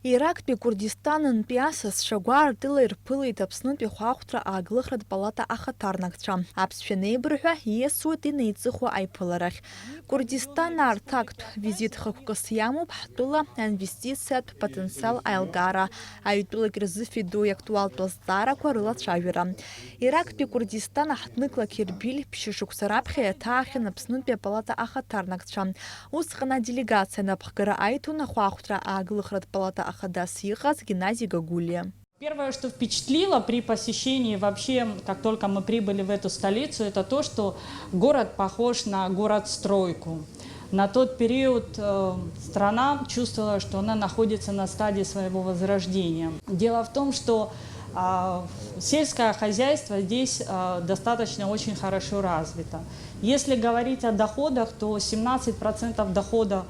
Ирактәи Курдистанынтәи асасцәа гәаартыла ирԥылеит Аԥснытәи Хәаахәҭра Аагылахратә палата ахаҭарнакцәа. Аԥсшәа неибырҳәа ииасуеит инеиҵыхуа аиԥыларахь. Курдистан аарҭактә визит хықәкыс иамоуп ҳтәыла аинвестициатә потенциал аилкаара, аҩтәылак рзыфеиду иактуалтә азҵаарақәа рылацәажәара. Ирактәи Курдистан аҳҭныклак Ербиль ԥшьышықәса раԥхьа иаҭаахьан Аԥснытәи апалата ахаҭарнакцәа. Усҟан аделегациа напхгара аиҭон Ахәаахәҭра Аагылахратә палата Ахадас иҟаз Геннадий Гагулия. Первое, что впечатлило при посещении вообще, как только мы прибыли в эту столицу, это то, что город похож на город-стройку. На тот период страна чувствовала, что она находится на стадии своего возрождения. Дело в том, что сельское хозяйство здесь достаточно очень хорошо развито. Если говорить о доходах, то 17% дохода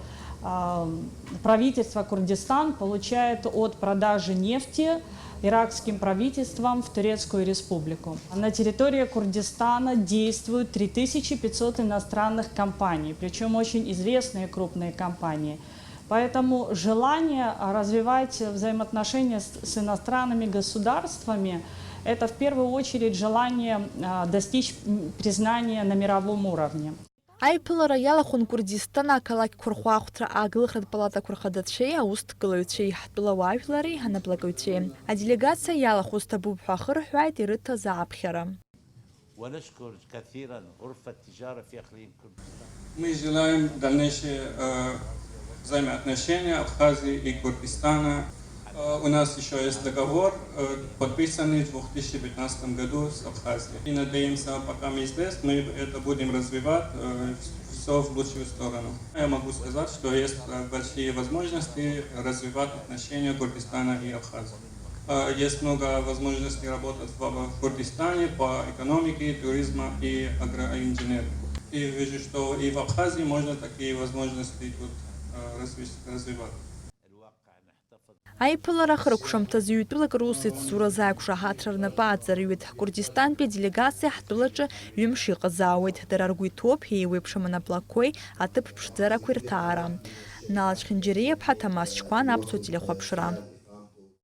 правительство Курдистан получает от продажи нефти иракским правительством в Турецкую республику. На территории Курдистана действуют 3500 иностранных компаний, причем очень известные крупные компании. Поэтому желание развивать взаимоотношения с иностранными государствами – это в первую очередь желание достичь признания на мировом уровне. Аиԥылара иалахәын Курдистан ақалақьқәа рхәаахәҭра Аагылахратә палатақәа рхадацәеи, аусҭгылаҩцәеи, ҳтәылауаажәлари, анаплакыҩцәеи. Аделегациа иалахәу зҭабуп ҳәа ахырҳәааит ирыҭаз ааԥхьара. Мы желаем дальнейшие взаимоотношения Абхазии и Курдистана. У нас еще есть договор, подписанный в 2015 году с Абхазией. И надеемся, пока мы здесь, мы это будем развивать все в лучшую сторону. Я могу сказать, что есть большие возможности развивать отношения Курдистана и Абхазии. Есть много возможностей работать в Курдистане по экономике, туризму и агроинженерии. И вижу, что и в Абхазии можно такие возможности тут развивать. Аиԥылара хыркәшамҭаз ҩтәылак рус ицуразы аиқәшаҳаҭра рнапы ааҵарҩит. Курдистантәи аделегациа ҳтәылаҿы ҩымш иҟазаауеит. Дара ргәы иҭоуп еиуеиԥшым анаплақәеи аҭыԥ ԥшӡарақәеи рҭаара. Налаџ Хинџьериаԥҳа, Ҭамас Чкәан, Аԥсуа телехәаԥшра.